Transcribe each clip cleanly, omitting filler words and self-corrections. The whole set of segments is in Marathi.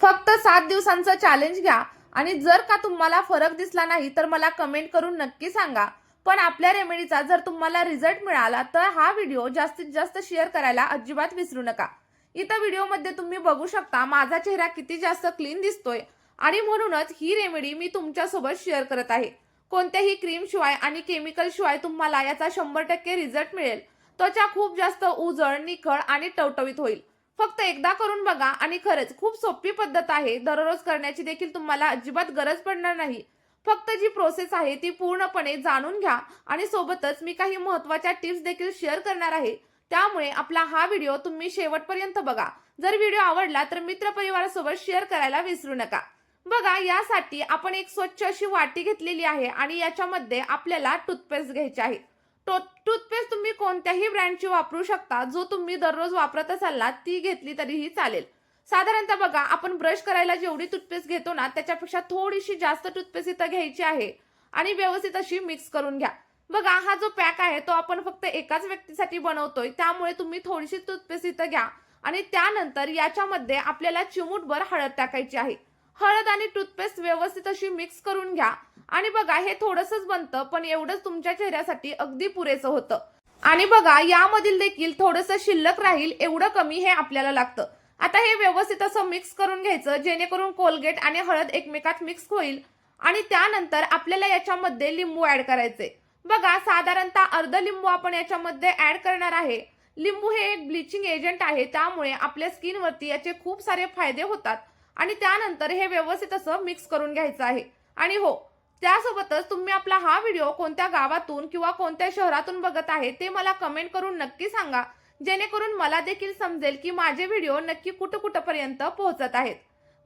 फक्त 7 दिवसांचं चॅलेंज घ्या आणि जर का तुम्हाला फरक दिसला नाही तर मला कमेंट करून नक्की सांगा. पण आपल्या रेमेडीचा जर तुम्हाला रिझल्ट मिळाला तर हा व्हिडिओ जास्तीत जास्त शेअर करायला अजिबात विसरू नका. इथं व्हिडिओमध्ये तुम्ही बघू शकता माझा चेहरा किती जास्त क्लीन दिसतोय आणि म्हणूनच ही रेमेडी मी तुमच्यासोबत शेअर करत आहे. कोणत्याही क्रीम शिवाय आणि केमिकल शिवाय तुम्हाला याचा 100% रिझल्ट मिळेल. त्वचा खूप जास्त उजळ, निखळ आणि टवटवीत होईल. फक्त एकदा करून बघा आणि खरंच खूप सोपी पद्धत आहे. दररोज करण्याची देखील तुम्हाला अजिबात गरज पडणार नाही. फक्त जी प्रोसेस आहे ती पूर्णपणे जाणून घ्या आणि सोबतच मी काही महत्त्वाच्या टिप्स देखील शेअर करणार आहे. त्यामुळे आपला हा व्हिडिओ तुम्ही शेवटपर्यंत बघा. जर व्हिडिओ आवडला तर मित्रपरिवारासोबत शेअर करायला विसरू नका. बघा, यासाठी आपण एक स्वच्छ अशी वाटी घेतलेली आहे आणि याच्यामध्ये आपल्याला टूथपेस्ट घ्यायची आहे. टूथपेस्ट तुम्ही कोणत्याही ब्रँडची वापरू शकता. जो तुम्ही दररोज वापरत असाल ना ती घेतली तरीही चालेल. साधारणतः बघा, आपण ब्रश करायला जेवढी टूथपेस्ट घेतो ना त्याच्यापेक्षा थोडीशी जास्त टूथपेस्ट इथं घ्यायची आहे आणि व्यवस्थित अशी मिक्स करून घ्या. बघा, हा जो पॅक आहे तो आपण फक्त एकाच व्यक्तीसाठी बनवतोय, त्यामुळे तुम्ही थोडीशी टूथपेस्ट इथं घ्या आणि त्यानंतर याच्यामध्ये आपल्याला चिमूटभर हळद टाकायची आहे. हळद आणि टूथपेस्ट व्यवस्थित अशी मिक्स करून घ्या आणि बघा, हे थोडंसंच बनतं पण एवढंच तुमच्या चेहऱ्यासाठी अगदी पुरेसं होतं. आणि बघा, यामधील देखील थोडंसं शिल्लक राहील एवढं कमी हे आपल्याला लागतं. आता हे व्यवस्थित असं मिक्स करून घ्यायचं जेणेकरून कोलगेट आणि हळद एकमेकात मिक्स होईल आणि त्यानंतर आपल्याला याच्यामध्ये लिंबू ऍड करायचे. बघा, साधारणतः अर्ध लिंबू आपण याच्यामध्ये ऍड करणार आहे. लिंबू हे एक ब्लिचिंग एजंट आहे, त्यामुळे आपल्या स्किनवरती याचे खूप सारे फायदे होतात आणि त्यानंतर हे व्यवस्थित असं मिक्स करून घ्यायचं आहे. आणि हो, त्यासोबतच तुम्ही आपला हा व्हिडिओ कोणत्या गावातून किंवा कोणत्या शहरातून बघत आहे ते मला कमेंट करून नक्की सांगा, जेणेकरून मला देखील समजेल की माझे व्हिडिओ नक्की कुठपर्यंत पोहोचत आहेत.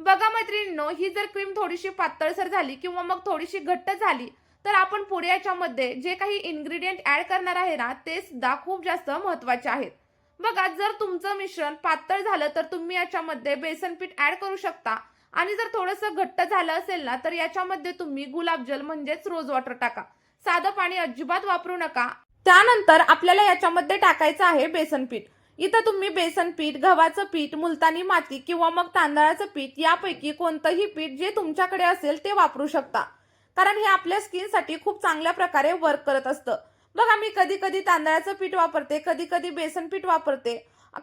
बघा मैत्रिणींनो, ही जर क्रीम थोडीशी पातळसर झाली किंवा मग थोडीशी घट्ट झाली तर आपण पुढे याच्यामध्ये जे काही इन्ग्रेडियंट ऍड करणार आहे ना ते सुद्धा खूप जास्त महत्त्वाचे आहेत. बघा, जर तुमचं मिश्रण पातळ झालं तर तुम्ही याच्यामध्ये बेसन पीठ ऍड करू शकता आणि जर थोडंसं घट्ट झालं असेल ना तर याच्यामध्ये तुम्ही गुलाबजल म्हणजेच रोज वॉटर टाका. साधं पाणी अजिबात वापरू नका. त्यानंतर आपल्याला याच्यामध्ये टाकायचं आहे बेसन पीठ. इथं तुम्ही बेसन पीठ, गव्हाचं पीठ, मुलतानी माती किंवा मग तांदळाचं पीठ यापैकी कोणतंही पीठ जे तुमच्याकडे असेल ते वापरू शकता, कारण हे आपल्या स्किनसाठी खूप चांगल्या प्रकारे वर्क करत असतं. बघा, मी कधी कधी तांदळाचं पीठ वापरते, कधी कधी बेसन पीठ वापरते,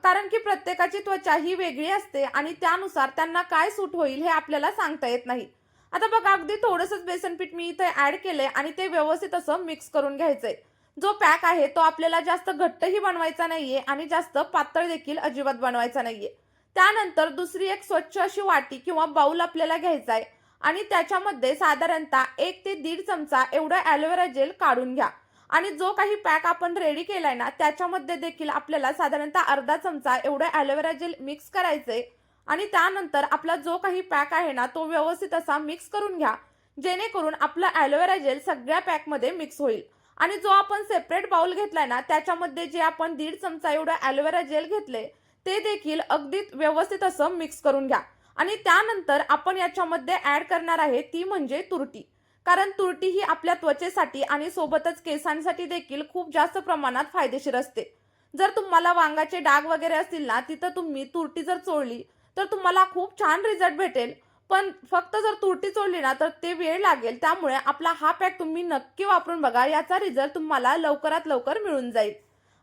कारण की प्रत्येकाची त्वचा ही वेगळी असते आणि त्यानुसार त्यांना काय सूट होईल हे आपल्याला सांगता येत नाही. आता बघा, अगदी थोडंसंच बेसन पीठ मी इथे ऍड केलंय आणि ते व्यवस्थित असं मिक्स करून घ्यायचंय. जो पॅक आहे तो आपल्याला जास्त घट्टही बनवायचा नाहीये आणि जास्त पातळ देखील अजिबात बनवायचा नाहीये. त्यानंतर दुसरी एक स्वच्छ अशी वाटी किंवा बाउल आपल्याला घ्यायचा आहे आणि त्याच्यामध्ये साधारणतः 1 ते 1.5 चमचा एवढं ॲलोवेरा जेल काढून घ्या आणि जो काही पॅक आपण रेडी केलाय ना त्याच्यामध्ये देखील आपल्याला साधारणतः अर्धा चमचा एवढं ॲलोवेरा जेल मिक्स करायचंय आणि त्यानंतर आपला जो काही पॅक आहे ना तो व्यवस्थित असा मिक्स करून घ्या, जेणेकरून आपलं ॲलोवेरा जेल सगळ्या पॅकमध्ये मिक्स होईल. आणि जो आपण सेपरेट बाउल घेतलाय ना त्याच्यामध्ये जे आपण 1.5 चमचा एवढं ॲलोवेरा जेल घेतले ते देखील अगदी व्यवस्थित असं मिक्स करून घ्या. आणि त्यानंतर आपण याच्यामध्ये ऍड करणार आहे ती म्हणजे तुरटी, कारण तुरटी ही आपल्या त्वचेसाठी आणि सोबतच केसांसाठी देखील खूप जास्त प्रमाणात फायदेशीर असते. जर तुम्हाला वांगाचे डाग वगैरे असतील ना तिथं तुम्ही तुरटी जर चोळली तर तुम्हाला खूप छान रिझल्ट भेटेल. पण फक्त जर तुरटी चोळली ना तर ते वेळ लागेल, त्यामुळे आपला हा पॅक तुम्ही नक्की वापरून बघा. याचा रिझल्ट तुम्हाला लवकरात लवकर मिळून जाईल.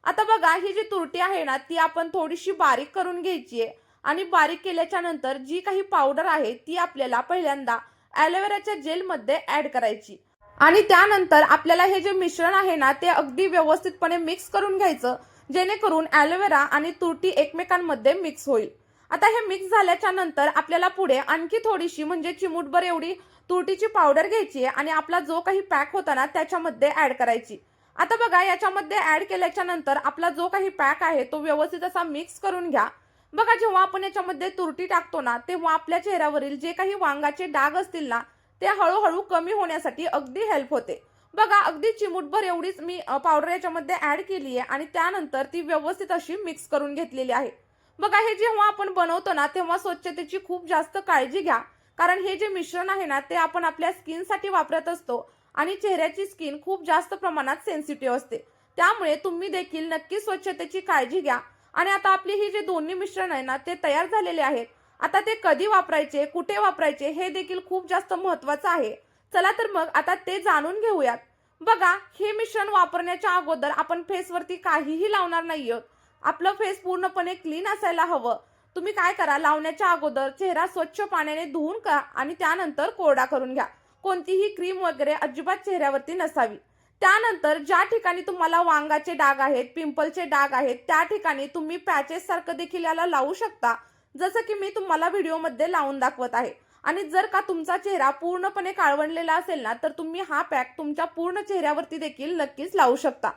आता बघा, ही जी तुरटी आहे ना ती आपण थोडीशी बारीक करून घ्यायची आहे आणि बारीक केल्याच्या नंतर जी काही पावडर आहे ती आपल्याला पहिल्यांदा ॲलोवेराच्या जेलमध्ये ऍड करायची आणि त्यानंतर आपल्याला हे जे मिश्रण आहे ना ते अगदी व्यवस्थितपणे मिक्स करून घ्यायचं, जेणेकरून ॲलोवेरा आणि तुरटी एकमेकांमध्ये मिक्स होईल. आता हे मिक्स झाल्याच्या नंतर आपल्याला पुढे आणखी थोडीशी म्हणजे चिमूटभर एवढी तुरटीची पावडर घ्यायची आहे आणि आपला जो काही पॅक होता ना त्याच्यामध्ये ऍड करायची. आता बघा, याच्यामध्ये ऍड केल्याच्या नंतर आपला जो काही पॅक आहे तो व्यवस्थित असा मिक्स करून घ्या. बघा, जेव्हा आपण याच्यामध्ये तुरटी टाकतो ना तेव्हा आपल्या चेहऱ्यावरील जे काही वांगाचे डाग असतील ना ते हळूहळू कमी होण्यासाठी अगदी हेल्प होते. बघा, अगदी चिमूटभर एवढीच मी पावडर याच्यामध्ये ऍड केली आहे आणि त्यानंतर ती व्यवस्थित अशी मिक्स करून घेतलेली आहे. बघा, हे जेव्हा आपण बनवतो ना तेव्हा स्वच्छतेची खूप जास्त काळजी घ्या, कारण हे जे मिश्रण आहे ना ते आपण आपल्या स्किनसाठी वापरत असतो आणि चेहऱ्याची स्किन खूप जास्त प्रमाणात सेन्सिटिव्ह असते, त्यामुळे तुम्ही देखील नक्की स्वच्छतेची काळजी घ्या. आणि आता आपली ही जे दोन्ही मिश्रण आहे ना ते तयार झालेले आहेत आता ते कधी वापरायचे, कुठे वापरायचे हे देखील खूप जास्त महत्त्वाचं आहे. चला तर मग आता ते जाणून घेऊयात. बघा, हे मिश्रण वापरण्याच्या अगोदर आपण फेसवरती काहीही लावणार नाही आहोत. आपलं फेस पूर्णपणे क्लीन असायला हवं. तुम्ही काय करा, लावण्याच्या अगोदर चेहरा स्वच्छ पाण्याने धुवून का आणि त्यानंतर कोरडा करून घ्या. कोणतीही क्रीम वगैरे अजिबात चेहऱ्यावरती नसावी. त्यानंतर ज्या ठिकाणी तुम्हाला वांगाचे डाग आहेत, पिंपलचे डाग आहेत, त्या ठिकाणी तुम्ही पॅचेस सारखं देखील याला लावू शकता. जसं की मी तुम्हाला व्हिडिओमध्ये लावून दाखवत आहे. आणि जर का तुमचा चेहरा पूर्णपणे काळवंडलेला असेल ना, तर तुम्ही हा पॅक तुमच्या पूर्ण चेहऱ्यावरती देखील नक्कीच लावू शकता.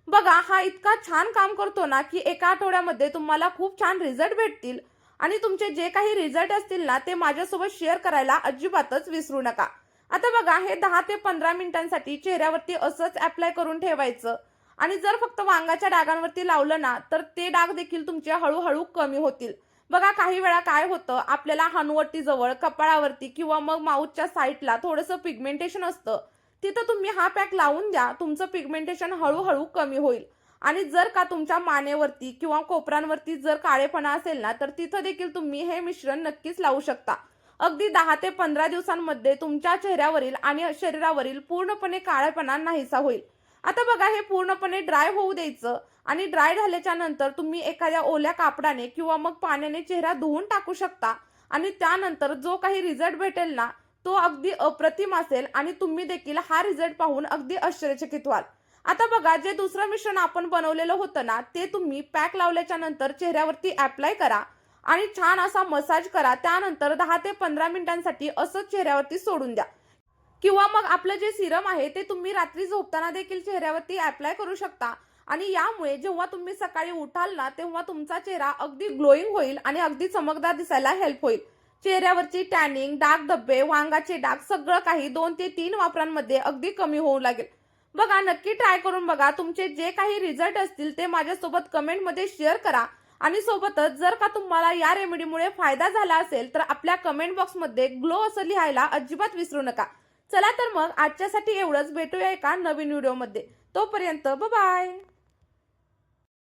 बघा, हा इतका छान काम करतो ना, की एका आठवड्यामध्ये तुम्हाला खूप छान रिझल्ट भेटतील. आणि तुमचे जे काही रिझल्ट असतील ना, ते माझ्यासोबत शेअर करायला अजिबातच विसरू नका. आता बघा, हे 10 ते 15 मिनिटांसाठी चेहऱ्यावरती असंच अप्लाय करून ठेवायचं. आणि जर फक्त वांगाच्या डागांवरती लावलं ना, तर ते डाग देखील तुमचे हळूहळू कमी होतील. बघा, काही वेळा काय होतं, आपल्याला हनुवटीजवळ, कपाळावरती किंवा मग माउथच्या साईडला थोडंसं पिगमेंटेशन असतं. तिथं तुम्ही हा पॅक लावून द्या. तुमचं पिगमेंटेशन हळूहळू कमी होईल. आणि जर का तुमच्या मानेवरती किंवा कोपरांवरती जर काळेपणा असेल ना, तर तिथं देखील तुम्ही हे मिश्रण नक्कीच लावू शकता. अगदी 10 ते 15 दिवसांमध्ये तुमच्या चेहऱ्यावरील आणि शरीरावरील पूर्णपणे काळेपणा नाहीसा होईल. आता बघा, हे पूर्णपणे ड्राय होऊ द्यायचं. आणि ड्राय झाल्याच्या नंतर तुम्ही एखाद्या ओल्या कापडाने किंवा मग पाण्याने चेहरा धुवून टाकू शकता. आणि त्यानंतर जो काही रिझल्ट भेटेल ना, तो अगदी अप्रतिम असेल आणि तुम्ही देखील हा रिझल्ट पाहून अगदी आश्चर्यचकित व्हाल. आता बघा, जे दुसरं मिश्रण आपण बनवलेलं होतं ना, ते तुम्ही पॅक लावल्याच्या नंतर चेहऱ्यावरती अप्लाय करा आणि छान असा मसाज करा. त्यानंतर 10 ते 15 मिनिटांसाठी असंच चेहऱ्यावरती सोडून द्या. किंवा मग आपलं जे सिरम आहे ते तुम्ही रात्री झोपताना देखील चेहऱ्यावरती अप्लाय करू शकता. आणि यामुळे जेव्हा तुम्ही सकाळी उठाल ना, तेव्हा तुमचा चेहरा अगदी ग्लोईंग होईल आणि अगदी चमकदार दिसायला हेल्प होईल. चेहऱ्यावरची टॅनिंग, डाग धब्बे, वांगाचे डाग सगळं काही 2 ते 3 वापरांमध्ये अगदी कमी होऊ लागेल. बघा, नक्की ट्राय करून बघा. तुमचे जे काही रिझल्ट असतील ते माझ्यासोबत कमेंटमध्ये शेअर करा. आणि सोबतच जर का तुम्हाला या रेमेडीमुळे फायदा झाला असेल, तर आपल्या कमेंट बॉक्समध्ये ग्लो असं लिहायला अजिबात विसरू नका. चला तर मग आजच्यासाठी एवढंच. भेटूया एका नवीन व्हिडिओमध्ये. तोपर्यंत बाय.